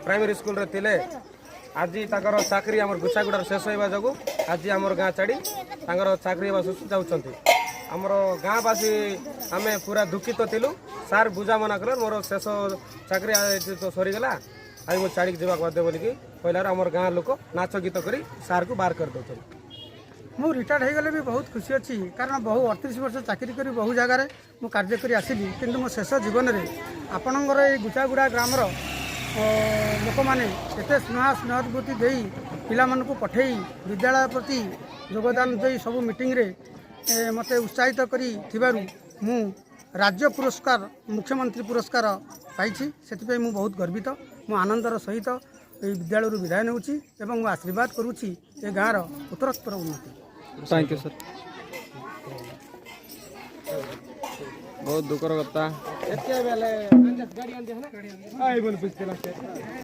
Primary school रे थिले आज ताकर चाकरी आम गुचागुड़ार शेष होगा जो आज आम गाँ छाड़ी चाकरी जाऊँच आमर गाँवासी आम पूरा दुखित थिलु सार बुझामना कले मोर शेष चाकरी तो सरीगला आज मुझे छाड़ी जावाक बाध्य बोलिकी कहलार आम गाँ लोक नाच गीत कर सार को बाहर कर दे मु रिटायर्ड हो गले भी बहुत खुशी अच्छी कारण बहु 38 वर्ष चाकरी करी बहु जगार मु कार्य करी आसिली किंतु मो शेष जीवन में आपणकर ये गुचागुड़ा ग्रामर लोक मैंने एत स्नेहानुभूति दे पिलाମାନଙ୍କୁ पठे विद्यालय प्रति योगदान दे सब मीटिंग रे मत उत्साहित करी थिबारु मु राज्य पुरस्कार मुख्यमंत्री पुरस्कार पाई से मु बहुत गर्वित मु आनंदर सहित ये विद्यालय विदाय नेउछि एवं मु आशीर्वाद करुछि ए गाँर उत्तरोत्तर उन्नति। Thank you sir. बहुत दुखर कथा।